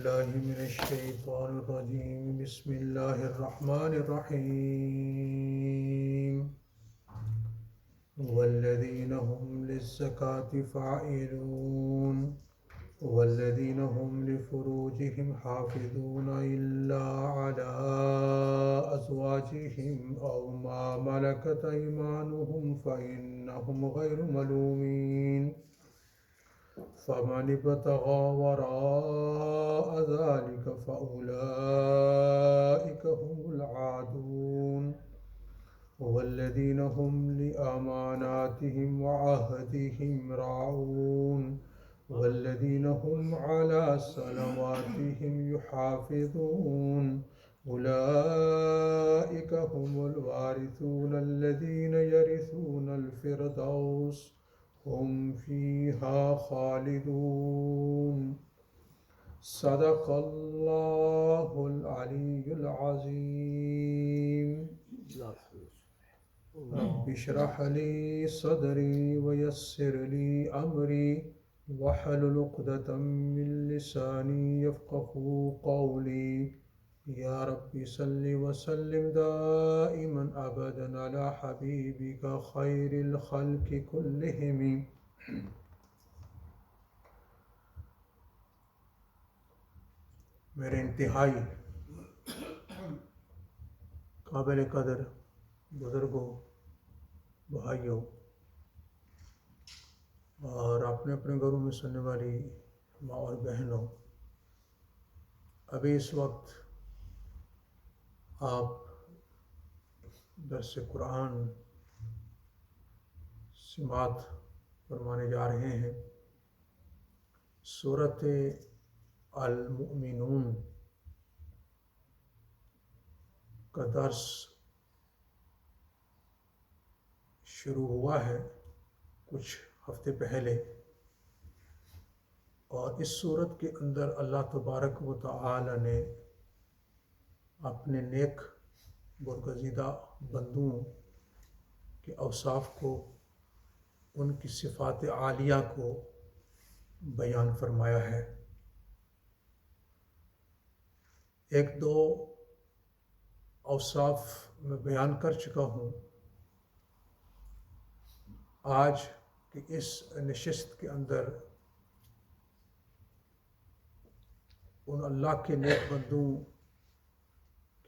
بالله من الشيطان الرجيم. بسم الله الرحمن الرحيم. والذين هم للزكاة فاعلون والذين هم لفروجهم حافظون إلا على أزواجهم أو ما ملكت أيمانهم فإنهم غير ملومين. فمن ابتغى وراء ذلك فأولئك هم العادون. والذين هم لأماناتهم وعهدهم راعون والذين هم على صلواتهم يحافظون. أولئك هم الوارثون الذين يرثون الفردوس هم فيها خالدون. صدق الله العلي العظيم. رب اشرح لي صدري ويسر لي أمري واحلل عقدة من لساني يفقهوا قولي. يا رب صل وسلم دائما أبدا على حبيبك خير الخلق كلهم. میرے انتہائی قابل قدر بزرگوں، بھائیوں اور اپنے اپنے گھروں میں سننے والی ماں اور بہنوں، ابھی اس وقت آپ درس قرآن سماعت فرمانے جا رہے ہیں۔ سورۃ المؤمنون کا درس شروع ہوا ہے کچھ ہفتے پہلے، اور اس صورت کے اندر اللہ تبارک و تعالی نے اپنے نیک برگزیدہ بندوں کے اوصاف کو، ان کی صفات عالیہ کو بیان فرمایا ہے۔ ایک دو اوصاف میں بیان کر چکا ہوں۔ آج کی اس نشست کے اندر ان اللہ کے نیک بندوں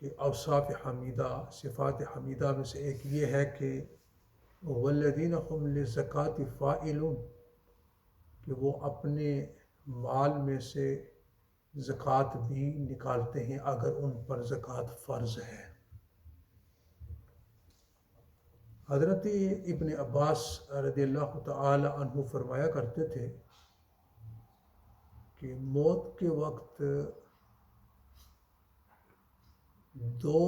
کے اوصاف حمیدہ، صفات حمیدہ میں سے ایک یہ ہے کہ والذین هم للزکاة فاعلون، کہ وہ اپنے مال میں سے زکوٰۃ بھی نکالتے ہیں اگر ان پر زکوٰۃ فرض ہے۔ حضرت ابن عباس رضی اللہ تعالی عنہ فرمایا کرتے تھے کہ موت کے وقت دو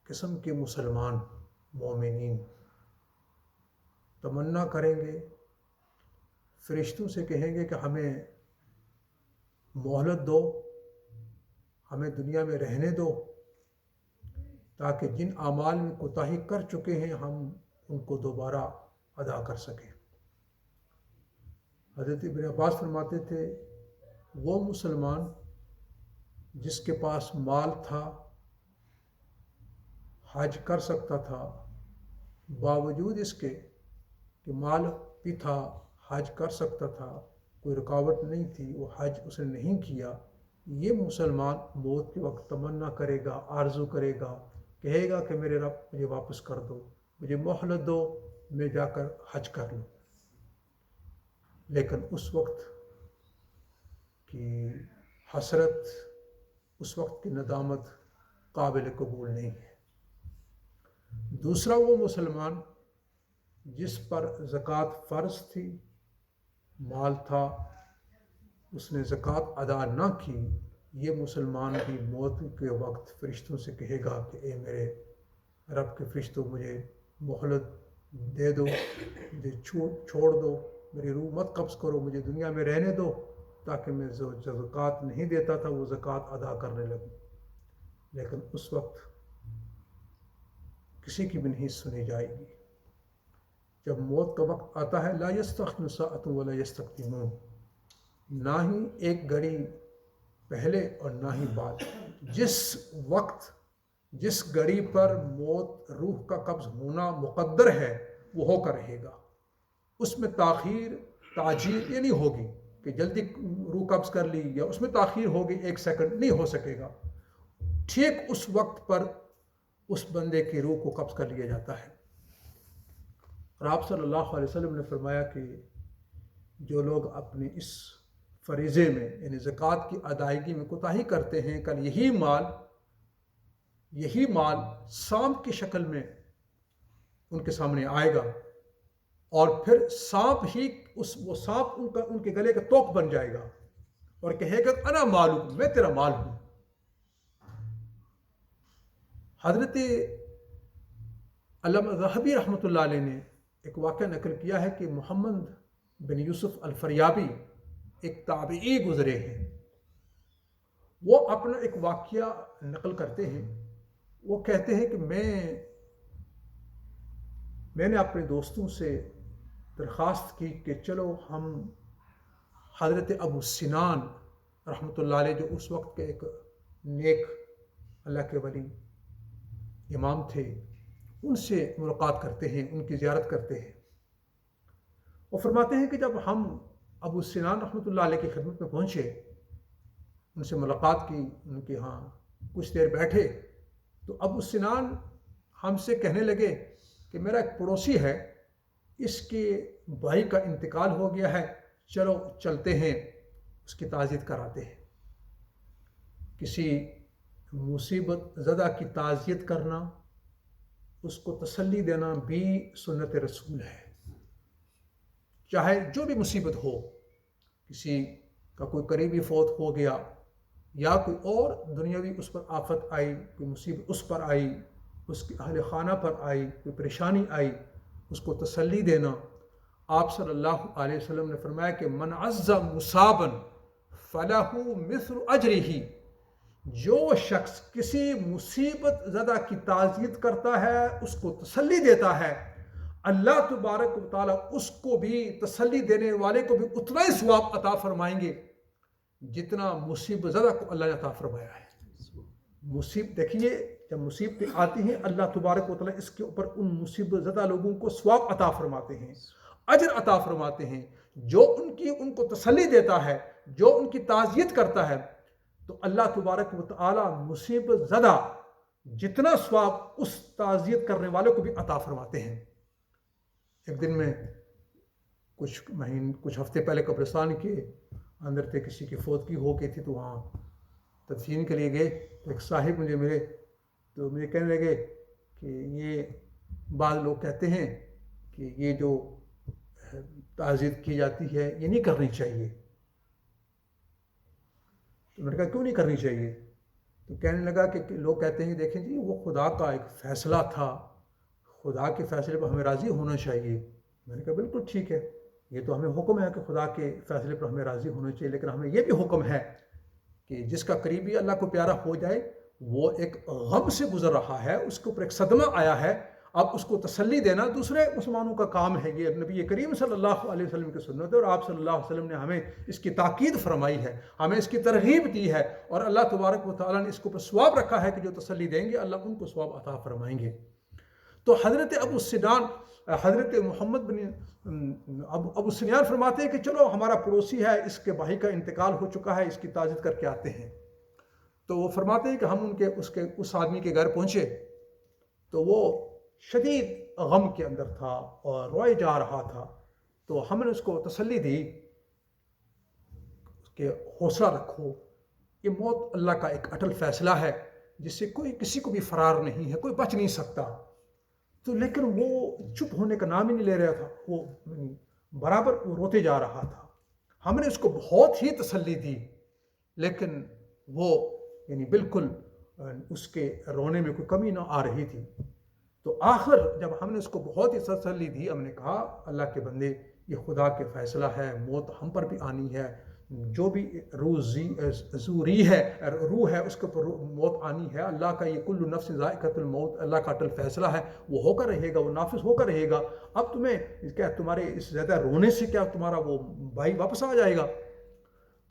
قسم کے مسلمان مومنین تمنا کریں گے، فرشتوں سے کہیں گے کہ ہمیں مہلت دو، ہمیں دنیا میں رہنے دو، تاکہ جن اعمال میں کوتاہی کر چکے ہیں ہم ان کو دوبارہ ادا کر سکیں۔ حضرت ابن عباس فرماتے تھے وہ مسلمان جس کے پاس مال تھا، حج کر سکتا تھا، باوجود اس کے کہ مال بھی تھا، حج کر سکتا تھا، کوئی رکاوٹ نہیں تھی، وہ حج اس نے نہیں کیا، یہ مسلمان موت کے وقت تمنا کرے گا، آرزو کرے گا، کہے گا کہ میرے رب مجھے واپس کر دو، مجھے مہلت دو، میں جا کر حج کر لوں۔ لیکن اس وقت کی حسرت، اس وقت کی ندامت قابل قبول نہیں ہے۔ دوسرا وہ مسلمان جس پر زکوٰۃ فرض تھی، مال تھا، اس نے زکوٰۃ ادا نہ کی، یہ مسلمان بھی موت کے وقت فرشتوں سے کہے گا کہ اے میرے رب کے فرشتوں، مجھے مہلت دے دو، مجھے چھوڑ دو، میری روح مت قبض کرو، مجھے دنیا میں رہنے دو، تاکہ میں جو زکوٰۃ نہیں دیتا تھا وہ زکوٰۃ ادا کرنے لگوں۔ لیکن اس وقت کسی کی بھی نہیں سنی جائے گی۔ جب موت کا وقت آتا ہے لا یستخلف ساعۃ ولا یستقدمون، نہ ہی ایک گھڑی پہلے اور نہ ہی بعد. جس وقت جس گھڑی پر موت روح کا قبض ہونا مقدر ہے وہ ہو کر رہے گا. اس میں تاخیر تاجیل یہ نہیں ہوگی کہ جلدی روح قبض کر لی یا اس میں تاخیر ہوگی 1 سیکنڈ، نہیں ہو سکے گا. ٹھیک اس وقت پر اس بندے کی روح کو قبض کر لیا جاتا ہے. اور آپ صلی اللہ علیہ وسلم نے فرمایا کہ جو لوگ اپنے اس فریضے میں یعنی زکوٰۃ کی ادائیگی میں کوتاہی کرتے ہیں، کل یہی مال سانپ کی شکل میں ان کے سامنے آئے گا اور پھر سانپ ہی وہ سانپ ان کے گلے کا توق بن جائے گا اور کہے گا انا مالک، میں تیرا مال ہوں. حضرت علامہ ذہبی رحمۃ اللہ علیہ نے ایک واقعہ نقل کیا ہے کہ محمد بن یوسف الفریابی ایک تابعی گزرے ہیں. وہ اپنا ایک واقعہ نقل کرتے ہیں. وہ کہتے ہیں کہ میں نے اپنے دوستوں سے درخواست کی کہ چلو ہم حضرت ابو سنان رحمۃ اللہ علیہ جو اس وقت کے ایک نیک اللہ کے ولی امام تھے، ان سے ملاقات کرتے ہیں، ان کی زیارت کرتے ہیں. وہ فرماتے ہیں کہ جب ہم ابو سنان رحمۃ اللہ علیہ کی خدمت میں پہنچے، ان سے ملاقات کی، ان کے ہاں کچھ دیر بیٹھے، تو ابو سنان ہم سے کہنے لگے کہ میرا ایک پڑوسی ہے، اس کے بھائی کا انتقال ہو گیا ہے، چلو چلتے ہیں اس کی تعزیت کراتے ہیں. کسی مصیبت زدہ کی تعزیت کرنا، اس کو تسلی دینا بھی سنت رسول ہے. چاہے جو بھی مصیبت ہو، کسی کا کوئی قریبی فوت ہو گیا یا کوئی اور دنیاوی اس پر آفت آئی، کوئی مصیبت اس پر آئی، اس کے اہل خانہ پر آئی، کوئی پریشانی آئی، اس کو تسلی دینا. آپ صلی اللہ علیہ وسلم نے فرمایا کہ من عز مصابا فلہ مثل اجرہ، جو شخص کسی مصیبت زدہ کی تعزیت کرتا ہے، اس کو تسلی دیتا ہے، اللہ تبارک و تعالیٰ اس کو بھی، تسلی دینے والے کو بھی اتنا ہی ثواب عطا فرمائیں گے جتنا مصیبت زدہ کو اللہ نے عطا فرمایا ہے. مصیبت دیکھیے، جب مصیبتیں آتی ہیں اللہ تبارک و تعالیٰ اس کے اوپر ان مصیبت زدہ لوگوں کو ثواب عطا فرماتے ہیں، اجر عطا فرماتے ہیں. جو ان کو تسلی دیتا ہے، جو ان کی تعزیت کرتا ہے، تو اللہ تبارک و تعالیٰ مصیبت زدہ جتنا ثواب اس تعزیت کرنے والے کو بھی عطا فرماتے ہیں. ایک دن میں کچھ ہفتے پہلے قبرستان کے اندر تھے، کسی کی فوتگی ہو گئی تھی، تو وہاں تدفین کے لیے گئے. تو ایک صاحب مجھے ملے، تو مجھے کہنے لگے کہ یہ بعض لوگ کہتے ہیں کہ یہ جو تعزیت کی جاتی ہے یہ نہیں کرنی چاہیے. تو میں نے کہا کیوں نہیں کرنی چاہیے؟ تو کہنے لگا کہ لوگ کہتے ہیں دیکھیں جی وہ خدا کا ایک فیصلہ تھا، خدا کے فیصلے پر ہمیں راضی ہونا چاہیے. میں نے کہا بالکل ٹھیک ہے، یہ تو ہمیں حکم ہے کہ خدا کے فیصلے پر ہمیں راضی ہونا چاہیے، لیکن ہمیں یہ بھی حکم ہے کہ جس کا قریبی اللہ کو پیارا ہو جائے، وہ ایک غم سے گزر رہا ہے، اس کے اوپر ایک صدمہ آیا ہے، اب اس کو تسلی دینا دوسرے مسلمانوں کا کام ہے. یہ نبی کریم صلی اللہ علیہ وسلم کی سنت ہے، اور آپ صلی اللہ علیہ وسلم نے ہمیں اس کی تاکید فرمائی ہے، ہمیں اس کی ترغیب دی ہے، اور اللہ تبارک و تعالیٰ نے اس کے اوپر ثواب رکھا ہے کہ جو تسلی دیں گے اللہ ان کو ثواب عطا فرمائیں گے. تو حضرت ابو سنان، حضرت محمد بن ابو سنان فرماتے ہیں کہ چلو ہمارا پڑوسی ہے، اس کے بھائی کا انتقال ہو چکا ہے، اس کی تعزیت کر کے آتے ہیں. تو وہ فرماتے ہیں کہ ہم اس آدمی کے گھر پہنچے، تو وہ شدید غم کے اندر تھا اور روئے جا رہا تھا. تو ہم نے اس کو تسلی دی کہ حوصلہ رکھو، یہ موت اللہ کا ایک اٹل فیصلہ ہے جس سے کوئی کسی کو بھی فرار نہیں ہے، کوئی بچ نہیں سکتا. تو لیکن وہ چپ ہونے کا نام ہی نہیں لے رہا تھا، وہ برابر روتے جا رہا تھا. ہم نے اس کو بہت ہی تسلی دی، لیکن وہ بالکل اس کے رونے میں کوئی کمی نہ آ رہی تھی. تو آخر جب ہم نے اس کو بہت ہی تسلی دی، ہم نے کہا اللہ کے بندے یہ خدا کے فیصلہ ہے، موت ہم پر بھی آنی ہے، جو بھی روح ہے اس کے اوپر موت آنی ہے. اللہ کا یہ کل نفس ذائقۃ الموت، اللہ کا اٹل فیصلہ ہے، وہ ہو کر رہے گا، وہ نافذ ہو کر رہے گا. اب تمہیں کیا تمہارے اس زیادہ رونے سے کیا تمہارا وہ بھائی واپس آ جائے گا؟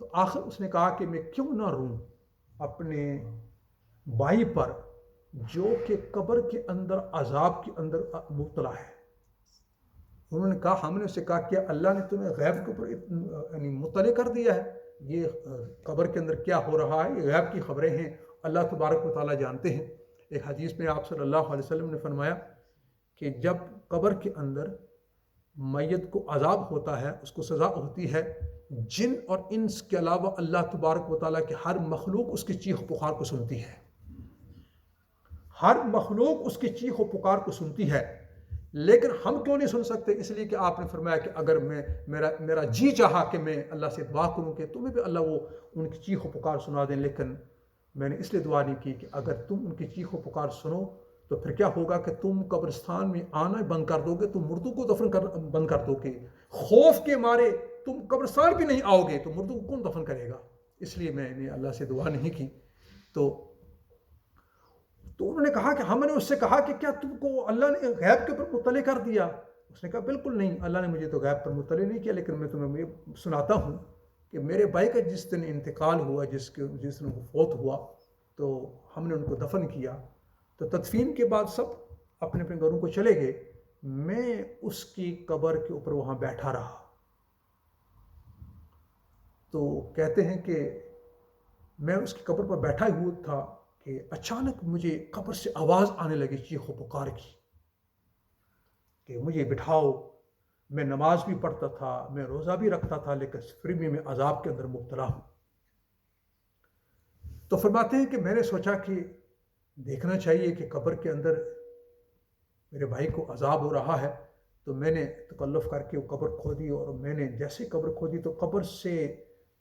تو آخر اس نے کہا کہ میں کیوں نہ روں اپنے بھائی پر جو کہ قبر کے اندر عذاب کے اندر مبتلا ہے۔ انہوں نے کہا، ہم نے اسے کہا کیا اللہ نے تمہیں غیب کے اوپر یعنی مطلع کر دیا ہے؟ یہ قبر کے اندر کیا ہو رہا ہے، یہ غیب کی خبریں ہیں، اللہ تبارک و تعالیٰ جانتے ہیں۔ ایک حدیث میں آپ صلی اللہ علیہ وسلم نے فرمایا کہ جب قبر کے اندر میت کو عذاب ہوتا ہے، اس کو سزا ہوتی ہے، جن اور انس کے علاوہ اللہ تبارک و تعالیٰ کی ہر مخلوق اس کی چیخ و پکار کو سنتی ہے، ہر مخلوق اس کی چیخ و پکار کو سنتی ہے۔ لیکن ہم کیوں نہیں سن سکتے؟ اس لیے کہ آپ نے فرمایا کہ اگر میرا جی چاہا کہ میں اللہ سے دعا کروں کہ تمہیں بھی اللہ وہ ان کی چیخ و پکار سنا دیں، لیکن میں نے اس لیے دعا نہیں کی کہ اگر تم ان کی چیخ و پکار سنو تو پھر کیا ہوگا کہ تم قبرستان میں آنا بند کر دو گے، تم مردوں کو دفن بند کر دو گے، خوف کے مارے تم قبرستان بھی نہیں آؤ گے، تو مردوں کو کون دفن کرے گا؟ اس لیے میں نے اللہ سے دعا نہیں کی۔ تو انہوں نے کہا کہ ہم نے اس سے کہا کہ کیا تم کو اللہ نے غیب کے اوپر مطلع کر دیا؟ اس نے کہا بالکل نہیں، اللہ نے مجھے تو غیب پر مطلع نہیں کیا، لیکن میں تمہیں یہ سناتا ہوں کہ میرے بھائی کا جس دن انتقال ہوا، جس دن وہ فوت ہوا، تو ہم نے ان کو دفن کیا، تو تدفین کے بعد سب اپنے اپنے گھروں کو چلے گئے، میں اس کی قبر کے اوپر وہاں بیٹھا رہا۔ تو کہتے ہیں کہ میں اس کی قبر پر بیٹھا ہوا تھا کہ اچانک مجھے قبر سے آواز آنے لگی چیخ و پکار کی کہ مجھے بٹھاؤ۔ میں نماز بھی پڑھتا تھا، میں روزہ بھی رکھتا تھا، لیکن پھر بھی میں عذاب کے اندر مبتلا ہوں۔ تو فرماتے ہیں کہ میں نے سوچا کہ دیکھنا چاہیے کہ قبر کے اندر میرے بھائی کو عذاب ہو رہا ہے، تو میں نے تکلف کر کے وہ قبر کھودی، اور میں نے جیسے قبر کھودی تو قبر سے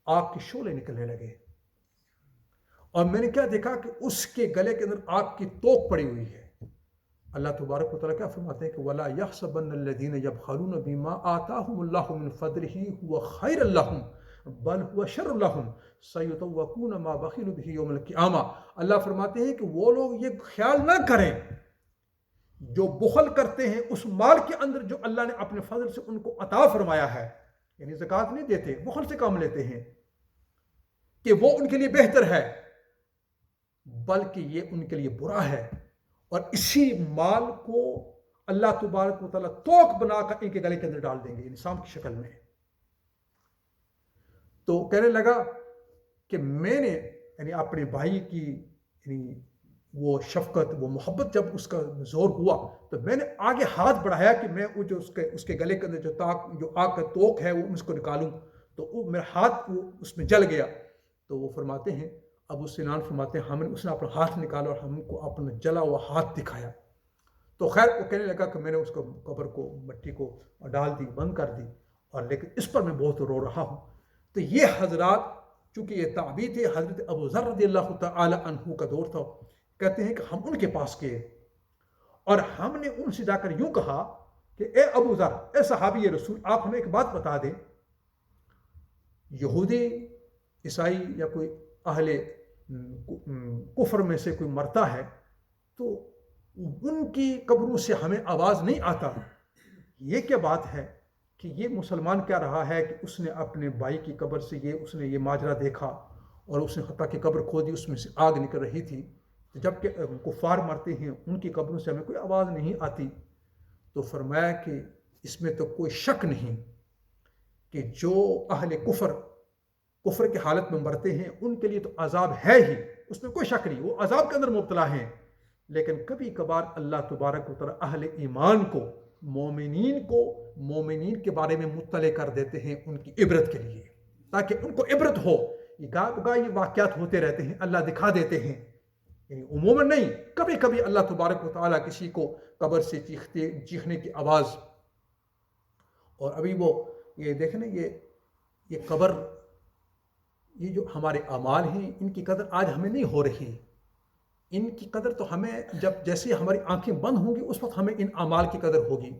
آگ کے شعلے نکلنے لگے، اور میں نے کیا دیکھا کہ اس کے گلے کے اندر آگ کی توق پڑی ہوئی ہے۔ اللہ تبارک و تعالیٰ کیا فرماتے ہیں کہ وَلَا يَحْسَبَنَّ الَّذِينَ يَبْخَلُونَ بِمَا آتَاهُمُ اللَّهُ مِنْ فَضْلِهِ هُوَ خَيْرًا لَهُمْ بَلْ هُوَ شَرٌّ لَهُمْ سَيُطَوَّقُونَ مَا بَخِلُوا بِهِ يَوْمَ الْقِيَامَةِ۔ اللہ فرماتے ہیں کہ وہ لوگ یہ خیال نہ کریں جو بخل کرتے ہیں اس مال کے اندر جو اللہ نے اپنے فضل سے ان کو عطا فرمایا ہے، یعنی زکوٰۃ نہیں دیتے، بخل سے کام لیتے ہیں کہ وہ ان کے لیے بہتر ہے، بلکہ یہ ان کے لیے برا ہے، اور اسی مال کو اللہ تبارک و تعالیٰ توق بنا کر ان کے گلے کے اندر ڈال دیں گے، انسان کی شکل میں۔ تو کہنے لگا کہ میں نے یعنی اپنے بھائی کی یعنی وہ شفقت، وہ محبت جب اس کا زور ہوا تو میں نے آگے ہاتھ بڑھایا کہ میں وہ جو اس کے گلے کے اندر جو آگ کا توق ہے وہ اس کو نکالوں، تو وہ میرا ہاتھ وہ اس میں جل گیا۔ تو وہ فرماتے ہیں، ابو سنان فرماتے ہیں، اس نے اپنا ہاتھ نکالا اور ہم کو اپنا جلا ہوا ہاتھ دکھایا۔ تو خیر وہ کہنے لگا کہ میں نے اس کو قبر کو مٹی کو ڈال دی، بند کر دی، اور لیکن اس پر میں بہت رو رہا ہوں۔ تو یہ حضرات، چونکہ یہ تعبیر تھے، حضرت ابو ذر رضی اللہ تعالی عنہ کا دور تھا، کہتے ہیں کہ ہم ان کے پاس گئے اور ہم نے ان سے جا کر یوں کہا کہ اے ابو ذر، اے صحابی رسول، آپ ہمیں ایک بات بتا دیں، یہودی، عیسائی یا کوئی اہل کفر میں سے کوئی مرتا ہے تو ان کی قبروں سے ہمیں آواز نہیں آتا، یہ کیا بات ہے کہ یہ مسلمان کیا رہا ہے کہ اس نے اپنے بھائی کی قبر سے اس نے یہ ماجرا دیکھا، اور اس نے حتیٰ کہ قبر کھودی، اس میں سے آگ نکل رہی تھی، جبکہ کفار مرتے ہیں ان کی قبروں سے ہمیں کوئی آواز نہیں آتی۔ تو فرمایا کہ اس میں تو کوئی شک نہیں کہ جو اہل کفر کی حالت میں مرتے ہیں ان کے لیے تو عذاب ہے ہی، اس میں کوئی شک نہیں، وہ عذاب کے اندر مبتلا ہیں، لیکن کبھی کبھار اللہ تبارک و تعالیٰ اہل ایمان کو، مومنین کے بارے میں مطلع کر دیتے ہیں ان کی عبرت کے لیے، تاکہ ان کو عبرت ہو۔ یہ واقعات ہوتے رہتے ہیں، اللہ دکھا دیتے ہیں، یعنی عموماً نہیں، کبھی کبھی اللہ تبارک و تعالیٰ کسی کو قبر سے چیخنے کی آواز۔ اور ابھی وہ یہ دیکھیں نا، یہ قبر، یہ جو ہمارے اعمال ہیں ان کی قدر آج ہمیں نہیں ہو رہی، ان کی قدر تو ہمیں جیسے ہماری آنکھیں بند ہوں گی اس وقت ہمیں ان اعمال کی قدر ہوگی۔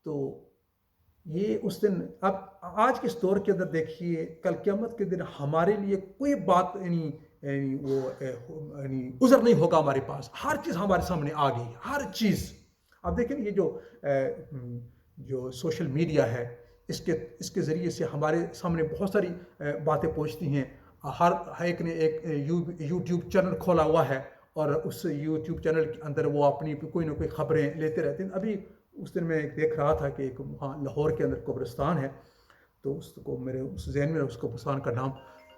تو یہ اس دن، اب آج کے اس دور کے اندر دیکھیے، کل قیامت کے دن ہمارے لیے کوئی بات یعنی عذر نہیں ہوگا ہمارے پاس، ہر چیز ہمارے سامنے آ گئی، ہر چیز۔ اب دیکھیں یہ جو سوشل میڈیا ہے، اس کے ذریعے سے ہمارے سامنے بہت ساری باتیں پہنچتی ہیں. ہر ایک نے ایک یوٹیوب چینل کھولا ہوا ہے اور اس یوٹیوب چینل کے اندر وہ اپنی کوئی نہ کوئی خبریں لیتے رہتے ہیں. ابھی اس دن میں دیکھ رہا تھا کہ ایک وہاں لاہور کے اندر قبرستان ہے، تو اس کو میرے اس ذہن میں اس قبرستان کا نام،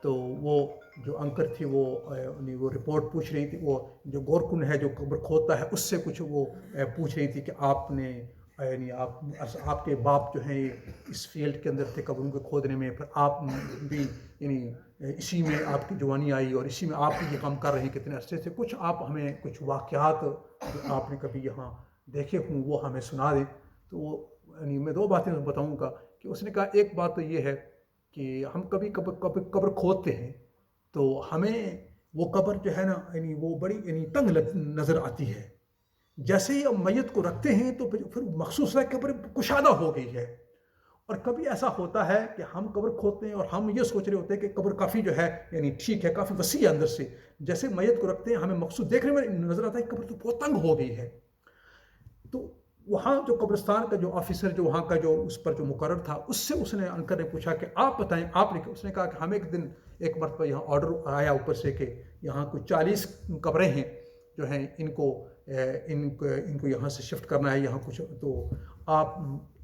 تو وہ جو انکر تھی وہ رپورٹ پوچھ رہی تھی، وہ جو گورکن ہے جو قبر کھودتا ہے اس سے کچھ وہ پوچھ رہی تھی کہ آپ نے یعنی آپ کے باپ جو ہیں اس فیلڈ کے اندر تھے قبروں کے کھودنے میں، پھر آپ بھی یعنی اسی میں آپ کی جوانی آئی اور اسی میں آپ بھی یہ کام کر رہے ہیں کتنے عرصے سے، کچھ آپ ہمیں کچھ واقعات جو آپ نے کبھی یہاں دیکھے ہوں وہ ہمیں سنا دیں. تو وہ یعنی میں 2 باتیں بتاؤں گا کہ اس نے کہا ایک بات تو یہ ہے کہ ہم کبھی قبر کھودتے ہیں تو ہمیں وہ قبر جو ہے نا یعنی وہ بڑی یعنی تنگ نظر آتی ہے. جیسے ہی ہم میت کو رکھتے ہیں تو پھر مخصوص ہے قبر کشادہ ہو گئی ہے. اور کبھی ایسا ہوتا ہے کہ ہم قبر کھودتے ہیں اور ہم یہ سوچ رہے ہوتے ہیں کہ قبر کافی جو ہے یعنی ٹھیک ہے، کافی وسیع ہے اندر سے. جیسے میت کو رکھتے ہیں ہمیں مقصود دیکھنے میں نظر آتا ہے کہ قبر تو بہت تنگ ہو گئی ہے. تو وہاں جو قبرستان کا جو آفیسر جو وہاں کا جو اس پر جو مقرر تھا اس نے انکر نے پوچھا کہ آپ بتائیں آپ نے، اس نے کہا کہ ہم ایک دن ایک مرتبہ یہاں آرڈر آیا اوپر سے کہ یہاں کچھ 40 قبریں ہیں جو ہیں ان کو یہاں سے شفٹ کرنا ہے یہاں کچھ،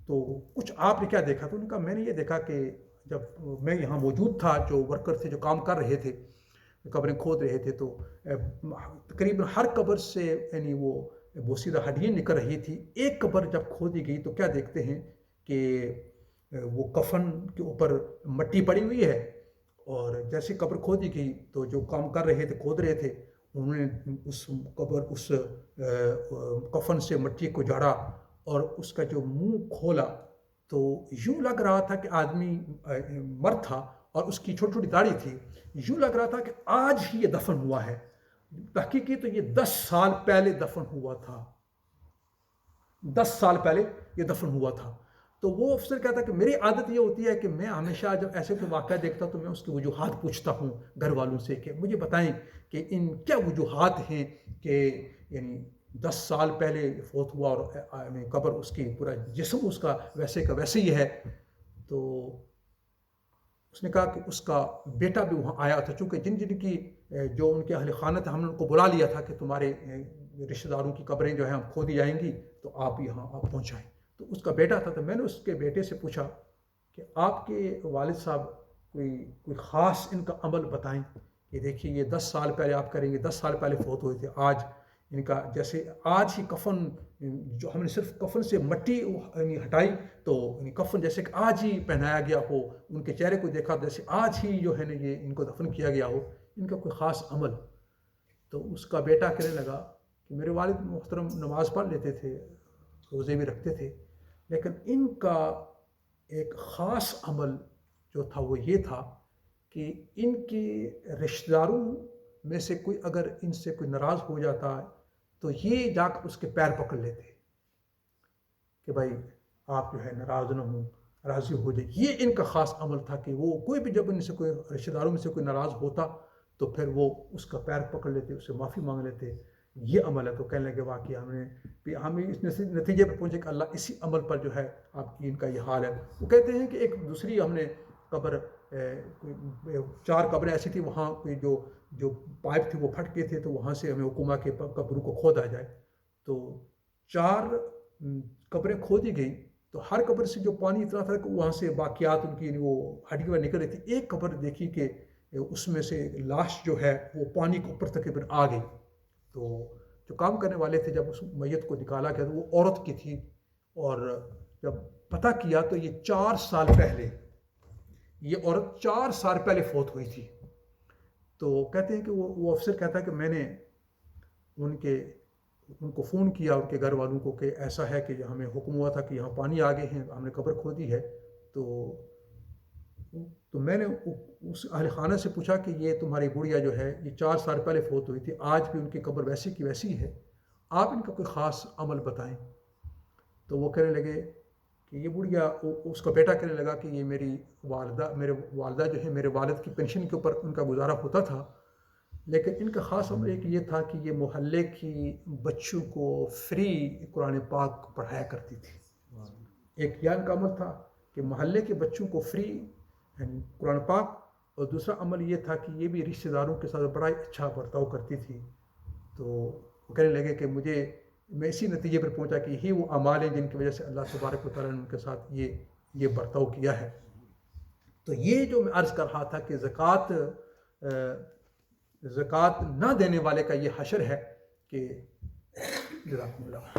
تو کچھ آپ نے کیا دیکھا؟ تو انہوں نے کہا میں نے یہ دیکھا کہ جب میں یہاں موجود تھا جو ورکر تھے جو کام کر رہے تھے قبریں کھود رہے تھے تو تقریباً ہر قبر سے یعنی وہ بوسیدہ ہڈیاں نکل رہی تھی. ایک قبر جب کھودی گئی تو کیا دیکھتے ہیں کہ وہ کفن کے اوپر مٹی پڑی ہوئی ہے، اور جیسے قبر کھودی گئی تو جو کام کر رہے تھے کھود رہے تھے انہوں نے اس کفن سے مٹی کو جھاڑا اور اس کا جو منہ کھولا تو یوں لگ رہا تھا کہ آدمی مرد تھا اور اس کی چھوٹی چھوٹی داڑھی تھی. یوں لگ رہا تھا کہ آج ہی یہ دفن ہوا ہے. تحقیقی تو یہ 10 سال پہلے دفن ہوا تھا، 10 سال پہلے یہ دفن ہوا تھا. تو وہ افسر کہتا ہے کہ میری عادت یہ ہوتی ہے کہ میں ہمیشہ جب ایسے کوئی واقعہ دیکھتا ہوں تو میں اس کی وجوہات پوچھتا ہوں گھر والوں سے کہ مجھے بتائیں کہ ان کیا وجوہات ہیں کہ یعنی 10 سال پہلے فوت ہوا اور قبر اس کی پورا جسم اس کا ویسے کا ویسے ہی ہے. تو اس نے کہا کہ اس کا بیٹا بھی وہاں آیا تھا، چونکہ جن کی جو ان کے اہل خانہ تھے ہم نے ان کو بلا لیا تھا کہ تمہارے رشتہ داروں کی قبریں جو ہیں ہم کھودی جائیں گی تو آپ یہاں آپ پہنچائیں. تو اس کا بیٹا تھا. تو میں نے اس کے بیٹے سے پوچھا کہ آپ کے والد صاحب کوئی خاص ان کا عمل بتائیں کہ دیکھیے یہ 10 سال پہلے آپ کریں گے، 10 سال پہلے فوت ہوئے تھے، آج ان کا جیسے آج ہی کفن جو ہم نے صرف کفن سے مٹی ہٹائی تو کفن جیسے کہ آج ہی پہنایا گیا ہو، ان کے چہرے کو دیکھا جیسے آج ہی جو ہے نا یہ ان کو دفن کیا گیا ہو، ان کا کوئی خاص عمل. تو اس کا بیٹا کہنے لگا کہ میرے والد محترم نماز پڑھ لیتے تھے، روزے بھی رکھتے تھے، لیکن ان کا ایک خاص عمل جو تھا وہ یہ تھا کہ ان کے رشتہ داروں میں سے کوئی اگر ان سے کوئی ناراض ہو جاتا تو یہ جا کر اس کے پیر پکڑ لیتے کہ بھائی آپ جو ہے ناراض نہ ہوں، راضی ہو جائے. یہ ان کا خاص عمل تھا کہ وہ کوئی بھی جب ان سے کوئی رشتہ داروں میں سے کوئی ناراض ہوتا تو پھر وہ اس کا پیر پکڑ لیتے، اس سے معافی مانگ لیتے. یہ عمل ہے. تو کہنے لگے واقعی ہم اس نتیجے پر پہنچے کہ اللہ اسی عمل پر جو ہے آپ کی ان کا یہ حال ہے. وہ کہتے ہیں کہ ایک دوسری ہم نے قبر 4 قبریں ایسی تھی وہاں کوئی جو پائپ تھے وہ پھٹ گئے تھے تو وہاں سے ہمیں حکومت کے قبروں کو کھودا جائے. تو 4 قبریں کھودی گئی تو ہر قبر سے جو پانی اتنا تھا کہ وہاں سے باقیات ان کی وہ ہڈیاں نکل رہی تھی. ایک قبر دیکھی کہ اس میں سے لاش جو ہے وہ پانی کے اوپر تقریباً آ گئی. تو جو کام کرنے والے تھے جب اس میت کو نکالا گیا تو وہ عورت کی تھی، اور جب پتہ کیا تو یہ 4 سال پہلے یہ عورت 4 سال پہلے فوت ہوئی تھی. تو کہتے ہیں کہ وہ افسر کہتا ہے کہ میں نے ان کو فون کیا ان کے گھر والوں کو کہ ایسا ہے کہ ہمیں حکم ہوا تھا کہ یہاں پانی آ گئے ہیں، ہم نے قبر کھودی ہے. تو میں نے اس اہل خانہ سے پوچھا کہ یہ تمہاری گڑیا جو ہے یہ 4 سال پہلے فوت ہوئی تھی، آج بھی ان کی قبر ویسی کی ویسی ہے، آپ ان کا کوئی خاص عمل بتائیں. تو وہ کہنے لگے کہ یہ بڑھیا، اس کا بیٹا کہنے لگا کہ یہ میرے والدہ جو ہے میرے والد کی پینشن کے اوپر ان کا گزارا ہوتا تھا، لیکن ان کا خاص عمل ایک یہ تھا کہ یہ محلے کی بچوں کو فری قرآن پاک پڑھایا کرتی تھی. ایک یہ ان کا عمل تھا کہ محلے کے بچوں کو فری قرآن پاک، اور دوسرا عمل یہ تھا کہ یہ بھی رشتہ داروں کے ساتھ بڑا ہی اچھا برتاؤ کرتی تھی. تو وہ کہنے لگے کہ میں اسی نتیجے پر پہنچا کہ یہی وہ اعمال ہیں جن کی وجہ سے اللہ تبارک و تعالیٰ نے ان کے ساتھ یہ برتاؤ کیا ہے. تو یہ جو میں عرض کر رہا تھا کہ زکوٰۃ نہ دینے والے کا یہ حشر ہے کہ جزاکم اللہ،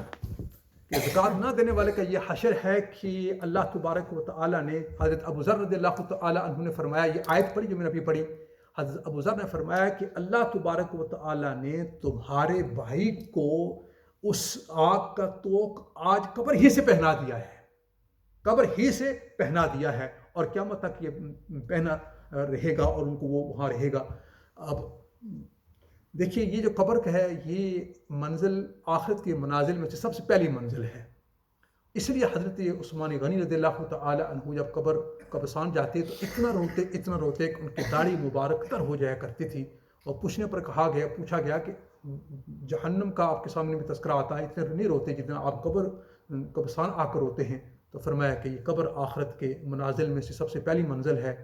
کہ زکوٰۃ نہ دینے والے کا یہ حشر ہے کہ اللہ تبارک و تعالیٰ نے، حضرت ابو ذر رضی اللہ تعالیٰ عنہ نے فرمایا، یہ آیت پڑھی جو میں نے ابھی پڑھی، حضرت ابو ذر نے فرمایا کہ اللہ تبارک و تعالیٰ نے تمہارے بھائی کو اس آگ کا توق آج قبر ہی سے پہنا دیا ہے، قبر ہی سے پہنا دیا ہے، اور قیامت تک یہ پہنا رہے گا اور ان کو وہ وہاں رہے گا. اب دیکھیے یہ جو قبر کا ہے یہ منزل آخرت کے منازل میں سے سب سے پہلی منزل ہے. اس لیے حضرت عثمان غنی رضی اللہ تعالی عنہ جب قبرستان جاتے تو اتنا روتے کہ ان کی داڑھی مبارک تر ہو جایا کرتی تھی. اور پوچھنے پر پوچھا گیا کہ جہنم کا آپ کے سامنے بھی تذکرہ آتا ہے، اتنے نہیں روتے جتنا آپ قبرستان آ کر روتے ہیں. تو فرمایا کہ یہ قبر آخرت کے منازل میں سے سب سے پہلی منزل ہے.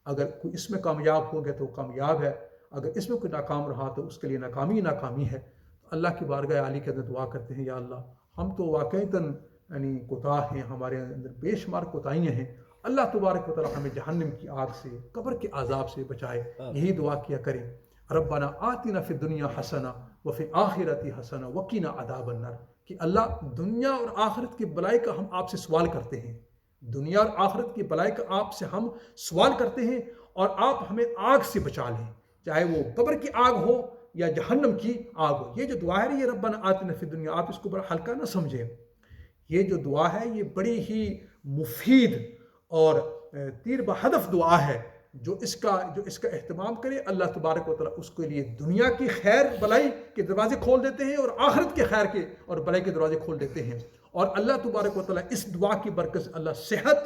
اگر کوئی اس میں کامیاب ہو گیا تو کامیاب ہے، اگر اس میں کوئی ناکام رہا تو اس کے لیے ناکامی ہے. تو اللہ کی بارگاہ عالی کے اندر دعا کرتے ہیں، یا اللہ ہم تو واقعتاً کوتاہ ہیں، ہمارے اندر بے شمار کوتاہیاں ہیں. اللہ تبارک و تعالیٰ ہمیں جہنم کی آگ سے، قبر کے عذاب سے بچائے. یہی دعا کیا کریں، ربنا آتنا فی الدنیا حسنہ وفی الآخرۃ حسنہ وقنا عذاب النار، کہ اللہ دنیا اور آخرت کی بلائی کا ہم آپ سے سوال کرتے ہیں، دنیا اور آخرت کی بلائی کا آپ سے ہم سوال کرتے ہیں، اور آپ ہمیں آگ سے بچا لیں، چاہے وہ قبر کی آگ ہو یا جہنم کی آگ ہو. یہ جو دعا ہے یہ ربنا آتنا فی الدنیا، آپ اس کو بڑا ہلکا نہ سمجھیں. یہ جو دعا ہے یہ بڑی ہی مفید اور تیر بہدف دعا ہے. جو اس کا اہتمام کرے اللہ تبارک و تعالیٰ اس کے لیے دنیا کی خیر بلائی کے دروازے کھول دیتے ہیں، اور آخرت کے خیر کے اور بلائی کے دروازے کھول دیتے ہیں. اور اللہ تبارک و تعالیٰ اس دعا کی برکت سے اللہ صحت،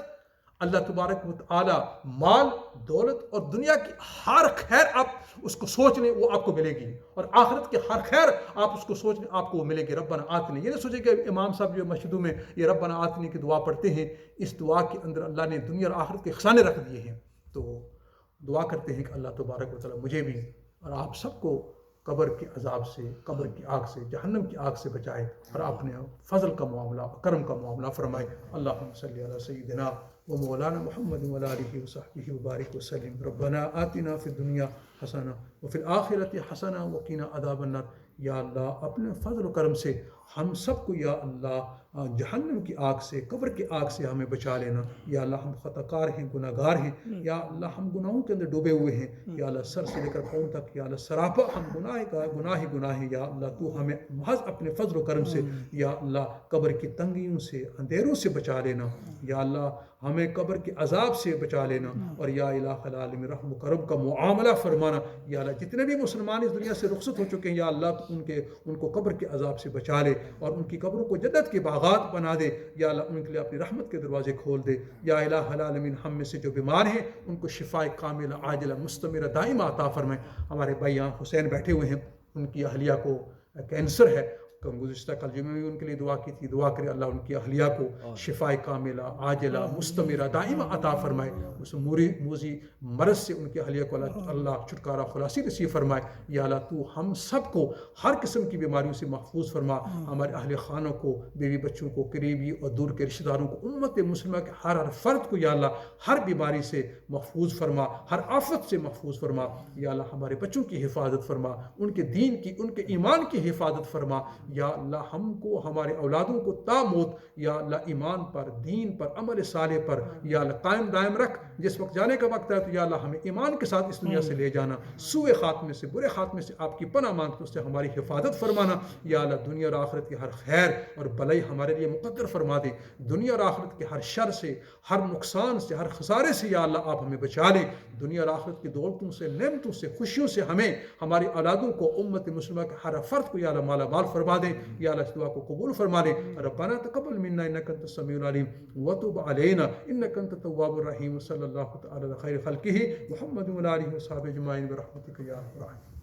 اللہ تبارک و تعالیٰ مال، دولت اور دنیا کی ہر خیر آپ اس کو سوچ لیں وہ آپ کو ملے گی، اور آخرت کی ہر خیر آپ اس کو سوچ لیں آپ کو وہ ملے گی. ربنا آتنی، یہ نہ سوچے کہ امام صاحب جو مسجدوں میں یہ ربنا آتنی کی دعا پڑھتے ہیں، اس دعا کے اندر اللہ نے دنیا اور آخرت کے خزانے رکھ دیے ہیں. تو دعا کرتے ہیں کہ اللہ تبارک و تعالیٰ مجھے بھی اور آپ سب کو قبر کے عذاب سے، قبر کی آگ سے، جہنم کی آگ سے بچائے، اور اپنے فضل کا معاملہ، کرم کا معاملہ فرمائے. اللہم صلی علی سیدنا و مولانا محمد و آلہ و صحبہ وبارک وسلم. ربنا آتنا فی الدنیا حسنہ وفی الآخرۃ حسنہ وقنا عذاب النار. یا اللہ اپنے فضل و کرم سے ہم سب کو یا اللہ جہنم کی آگ سے، قبر کی آگ سے ہمیں بچا لینا. یا اللہ ہم خطا کار ہیں، گناہ گار ہیں، یا اللہ ہم گناہوں کے اندر ڈوبے ہوئے ہیں. یا اللہ سر سے لے کر پاؤں تک یا اللہ سراپا ہم گناہ ہیں. یا اللہ تو ہمیں محض اپنے فضل و کرم سے یا اللہ قبر کی تنگیوں سے، اندھیروں سے بچا لینا. یا اللہ ہمیں قبر کے عذاب سے بچا لینا. اور یا الہ العالمین رحم و کرم کا معاملہ فرمانا. یا اللہ جتنے بھی مسلمان اس دنیا سے رخصت ہو چکے ہیں یا اللہ تو ان کو قبر کے عذاب سے بچا لے، اور ان کی قبروں کو جنت کے باغات بنا دے. یا اللہ ان کے لیے اپنی رحمت کے دروازے کھول دے. یا الہ العالمین ہم میں سے جو بیمار ہیں ان کو شفاء کاملہ عاجلہ مستمرہ دائمہ عطا فرمائے. ہمارے بھائی یہاں حسین بیٹھے ہوئے ہیں، ان کی اہلیہ کو کینسر ہے. گزشتہ کل جمعہ میں ان کے لیے دعا کی تھی، دعا کرے اللہ ان کی اہلیہ کو شفاء کاملہ عاجلہ مستمرہ دائمہ عطا فرمائے. اس موذی مرض سے ان کی اہلیہ کو اللہ چھٹکارا خلاصی نصیب فرمائے. یا اللہ تو ہم سب کو ہر قسم کی بیماریوں سے محفوظ فرما. ہمارے اہل خانوں کو، بیوی بچوں کو، قریبی اور دور کے رشتہ داروں کو، امت مسلمہ کے ہر فرد کو یا اللہ ہر بیماری سے محفوظ فرما، ہر آفت سے محفوظ فرما. یا اللہ ہمارے بچوں کی حفاظت فرما، ان کے دین کی، ان کے ایمان کی حفاظت فرما. یا اللہ ہم کو، ہمارے اولادوں کو تا موت یا اللہ ایمان پر، دین پر، عمل صالح پر یا اللہ قائم دائم رکھ. جس وقت جانے کا وقت ہے تو یا اللہ ہمیں ایمان کے ساتھ اس دنیا سے لے جانا. سوء خاتمے سے، برے خاتمے سے آپ کی پناہ مانگتے اس سے ہماری حفاظت فرمانا. یا اللہ دنیا اور آخرت کی ہر خیر اور بلائی ہمارے لیے مقدر فرما دے. دنیا اور آخرت کے ہر شر سے، ہر نقصان سے، ہر خسارے سے یا اللہ آپ ہمیں بچا لیں. دنیا اور آخرت کی دولتوں سے، نعمتوں سے، خوشیوں سے ہمیں، ہماری اولادوں کو، امت مسلمہ کے ہر فرد کو یا اللہ مالا مال فرما دے. یا اللہ اس دعا کو قبول فرما لے. ربنا تقبل منا انک انت السمیع العلیم وتب علینا انک انت التواب الرحیم. صلی اللہ تعالی علی خیر خلقہ محمد و آلہ و صحبہ اجمعین برحمتک یا ارحم الراحمین.